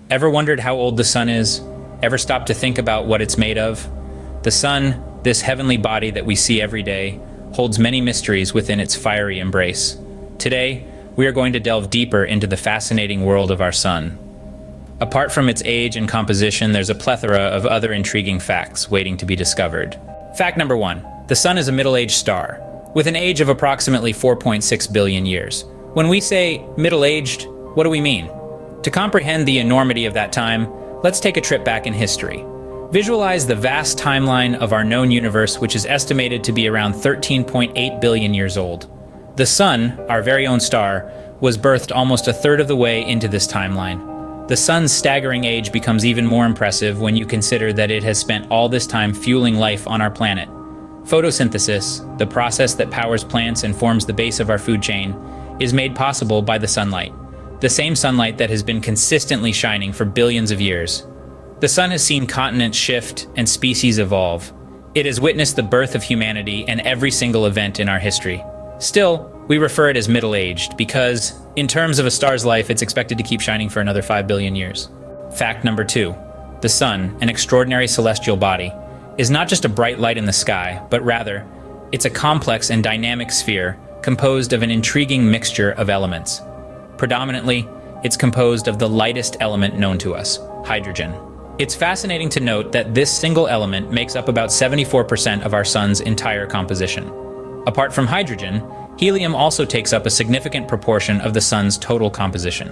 Ever wondered how old the sun is? Ever stopped to think about what it's made of? The sun, this heavenly body that we see every day, holds many mysteries within its fiery embrace. Today, we are going to delve deeper into the fascinating world of our sun. Apart from its age and composition, there's a plethora of other intriguing facts waiting to be discovered. Fact number 1. The sun is a middle-aged star, with an age of approximately 4.6 billion years. When we say middle-aged, what do we mean? To comprehend the enormity of that time, let's take a trip back in history. Visualize the vast timeline of our known universe, which is estimated to be around 13.8 billion years old. The sun, our very own star, was birthed almost a third of the way into this timeline. The sun's staggering age becomes even more impressive when you consider that it has spent all this time fueling life on our planet. Photosynthesis, the process that powers plants and forms the base of our food chain, is made possible by the sunlight. The same sunlight that has been consistently shining for billions of years. The sun has seen continents shift and species evolve. It has witnessed the birth of humanity and every single event in our history. Still, we refer it as middle-aged because, in terms of a star's life, it's expected to keep shining for another 5 billion years. Fact number 2. The sun, an extraordinary celestial body, is not just a bright light in the sky, but rather, it's a complex and dynamic sphere composed of an intriguing mixture of elements. Predominantly, it's composed of the lightest element known to us, hydrogen. It's fascinating to note that this single element makes up about 74% of our sun's entire composition. Apart from hydrogen, helium also takes up a significant proportion of the sun's total composition.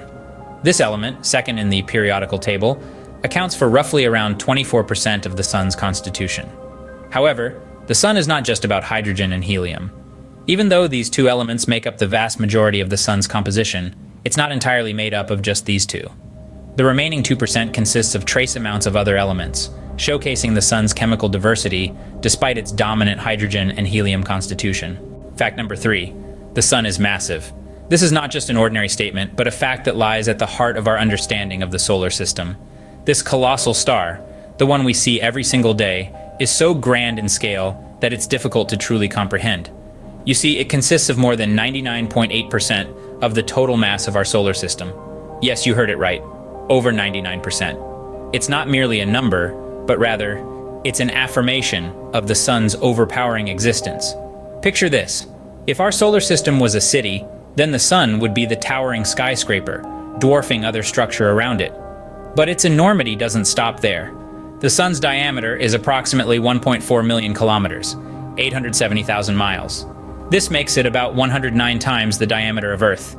This element, second in the periodical table, accounts for roughly around 24% of the sun's constitution. However, the sun is not just about hydrogen and helium. Even though these two elements make up the vast majority of the sun's composition, it's not entirely made up of just these two. The remaining 2% consists of trace amounts of other elements, showcasing the sun's chemical diversity despite its dominant hydrogen and helium constitution. Fact number 3. The sun is massive. This is not just an ordinary statement, but a fact that lies at the heart of our understanding of the solar system. This colossal star, the one we see every single day, is so grand in scale that it's difficult to truly comprehend. You see, it consists of more than 99.8% of the total mass of our solar system. Yes, you heard it right. Over 99%. It's not merely a number, but rather, it's an affirmation of the sun's overpowering existence. Picture this. If our solar system was a city, then the sun would be the towering skyscraper, dwarfing other structure around it. But its enormity doesn't stop there. The sun's diameter is approximately 1.4 million kilometers, 870,000 miles. This makes it about 109 times the diameter of Earth.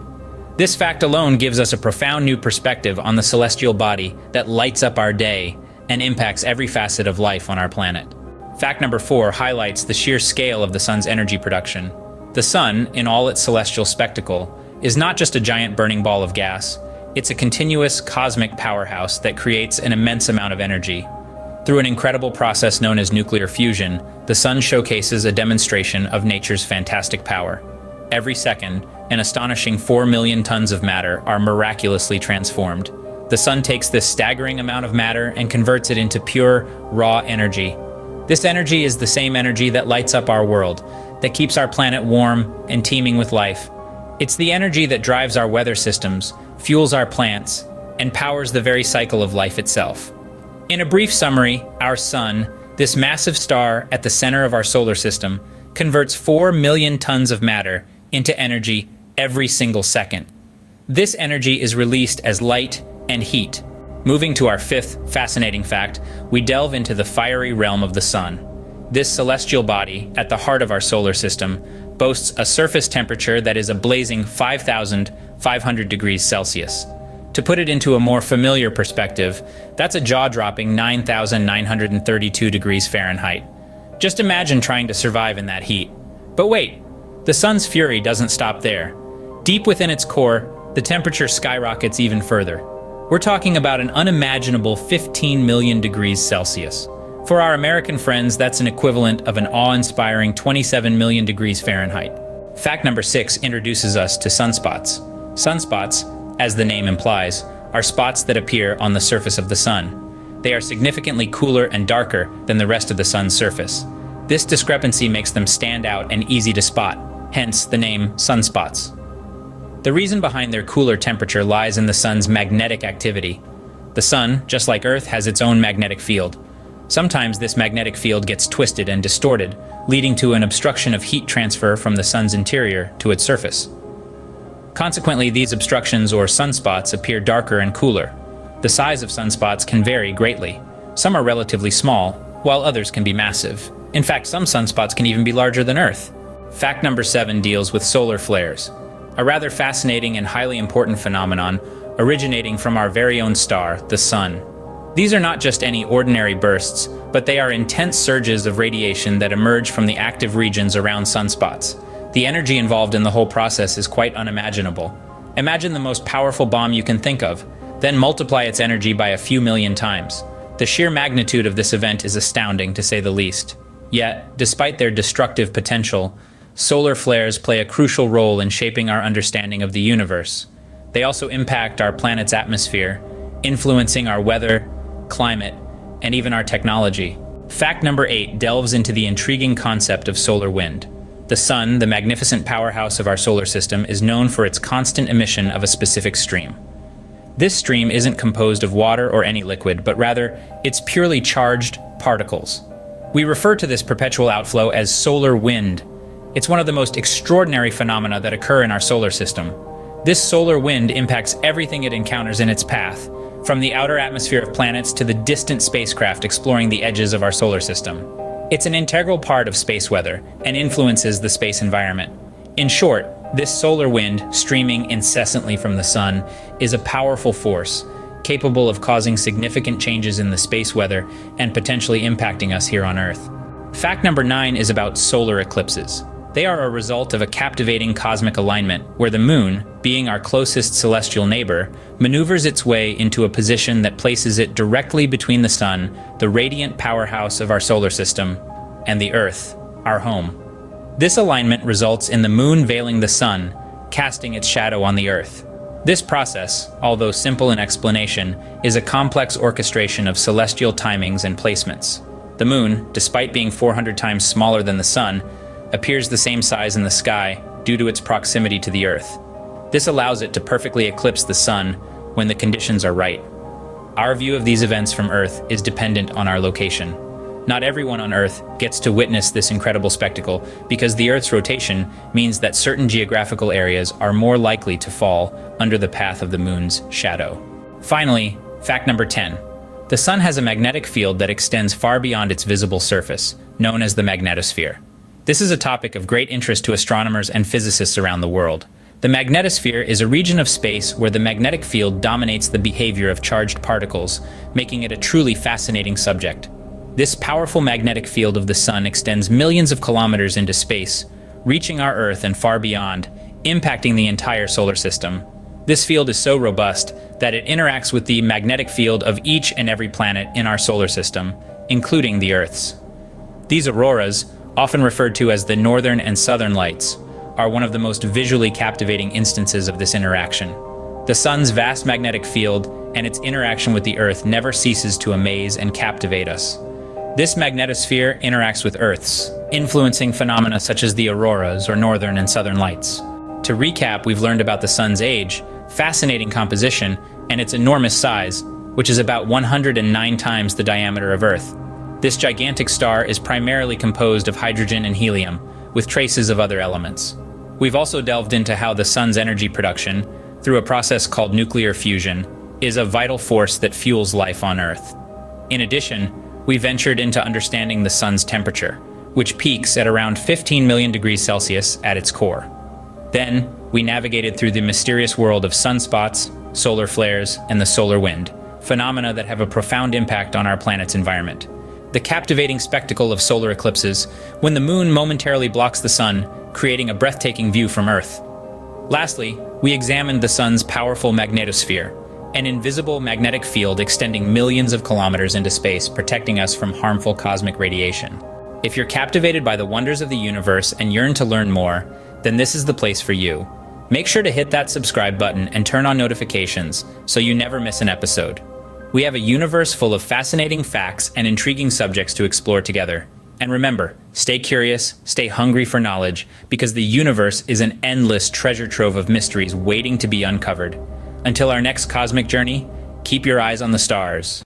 This fact alone gives us a profound new perspective on the celestial body that lights up our day and impacts every facet of life on our planet. Fact number 4 highlights the sheer scale of the sun's energy production. The sun, in all its celestial spectacle, is not just a giant burning ball of gas. It's a continuous cosmic powerhouse that creates an immense amount of energy. Through an incredible process known as nuclear fusion, the sun showcases a demonstration of nature's fantastic power. Every second, an astonishing 4 million tons of matter are miraculously transformed. The sun takes this staggering amount of matter and converts it into pure, raw energy. This energy is the same energy that lights up our world, that keeps our planet warm and teeming with life. It's the energy that drives our weather systems, fuels our plants, and powers the very cycle of life itself. In a brief summary, our sun, this massive star at the center of our solar system, converts 4 million tons of matter into energy every single second. This energy is released as light and heat. Moving to our 5th fascinating fact, we delve into the fiery realm of the sun. This celestial body, at the heart of our solar system, boasts a surface temperature that is a blazing 5,500 degrees Celsius. To put it into a more familiar perspective, that's a jaw-dropping 9,932 degrees Fahrenheit. Just imagine trying to survive in that heat. But wait, the sun's fury doesn't stop there. Deep within its core, the temperature skyrockets even further. We're talking about an unimaginable 15 million degrees Celsius. For our American friends, that's an equivalent of an awe-inspiring 27 million degrees Fahrenheit. Fact number 6 introduces us to sunspots. Sunspots, as the name implies, are spots that appear on the surface of the sun. They are significantly cooler and darker than the rest of the sun's surface. This discrepancy makes them stand out and easy to spot, hence the name sunspots. The reason behind their cooler temperature lies in the sun's magnetic activity. The sun, just like Earth, has its own magnetic field. Sometimes this magnetic field gets twisted and distorted, leading to an obstruction of heat transfer from the sun's interior to its surface. Consequently, these obstructions or sunspots appear darker and cooler. The size of sunspots can vary greatly. Some are relatively small, while others can be massive. In fact, some sunspots can even be larger than Earth. Fact number 7 deals with solar flares, a rather fascinating and highly important phenomenon originating from our very own star, the sun. These are not just any ordinary bursts, but they are intense surges of radiation that emerge from the active regions around sunspots. The energy involved in the whole process is quite unimaginable. Imagine the most powerful bomb you can think of, then multiply its energy by a few million times. The sheer magnitude of this event is astounding, to say the least. Yet, despite their destructive potential, solar flares play a crucial role in shaping our understanding of the universe. They also impact our planet's atmosphere, influencing our weather, climate, and even our technology. Fact number 8 delves into the intriguing concept of solar wind. The sun, the magnificent powerhouse of our solar system, is known for its constant emission of a specific stream. This stream isn't composed of water or any liquid, but rather, it's purely charged particles. We refer to this perpetual outflow as solar wind. It's one of the most extraordinary phenomena that occur in our solar system. This solar wind impacts everything it encounters in its path, from the outer atmosphere of planets to the distant spacecraft exploring the edges of our solar system. It's an integral part of space weather and influences the space environment. In short, this solar wind, streaming incessantly from the sun, is a powerful force, capable of causing significant changes in the space weather and potentially impacting us here on Earth. Fact number 9 is about solar eclipses. They are a result of a captivating cosmic alignment where the moon, being our closest celestial neighbor, maneuvers its way into a position that places it directly between the sun, the radiant powerhouse of our solar system, and the Earth, our home. This alignment results in the moon veiling the sun, casting its shadow on the Earth. This process, although simple in explanation, is a complex orchestration of celestial timings and placements. The moon, despite being 400 times smaller than the sun, appears the same size in the sky due to its proximity to the Earth. This allows it to perfectly eclipse the sun when the conditions are right. Our view of these events from Earth is dependent on our location. Not everyone on Earth gets to witness this incredible spectacle because the Earth's rotation means that certain geographical areas are more likely to fall under the path of the moon's shadow. Finally, fact number 10. The sun has a magnetic field that extends far beyond its visible surface, known as the magnetosphere. This is a topic of great interest to astronomers and physicists around the world. The magnetosphere is a region of space where the magnetic field dominates the behavior of charged particles, making it a truly fascinating subject. This powerful magnetic field of the sun extends millions of kilometers into space, reaching our Earth and far beyond, impacting the entire solar system. This field is so robust that it interacts with the magnetic field of each and every planet in our solar system, including the Earth's. These auroras, often referred to as the northern and southern lights, are one of the most visually captivating instances of this interaction. The sun's vast magnetic field and its interaction with the Earth never ceases to amaze and captivate us. This magnetosphere interacts with Earth's, influencing phenomena such as the auroras or northern and southern lights. To recap, we've learned about the sun's age, fascinating composition, and its enormous size, which is about 109 times the diameter of Earth. This gigantic star is primarily composed of hydrogen and helium, with traces of other elements. We've also delved into how the sun's energy production, through a process called nuclear fusion, is a vital force that fuels life on Earth. In addition, we ventured into understanding the sun's temperature, which peaks at around 15 million degrees Celsius at its core. Then, we navigated through the mysterious world of sunspots, solar flares, and the solar wind, phenomena that have a profound impact on our planet's environment. The captivating spectacle of solar eclipses, when the moon momentarily blocks the sun, creating a breathtaking view from Earth. Lastly, we examined the sun's powerful magnetosphere, an invisible magnetic field extending millions of kilometers into space, protecting us from harmful cosmic radiation. If you're captivated by the wonders of the universe and yearn to learn more, then this is the place for you. Make sure to hit that subscribe button and turn on notifications so you never miss an episode. We have a universe full of fascinating facts and intriguing subjects to explore together. And remember, stay curious, stay hungry for knowledge, because the universe is an endless treasure trove of mysteries waiting to be uncovered. Until our next cosmic journey, keep your eyes on the stars.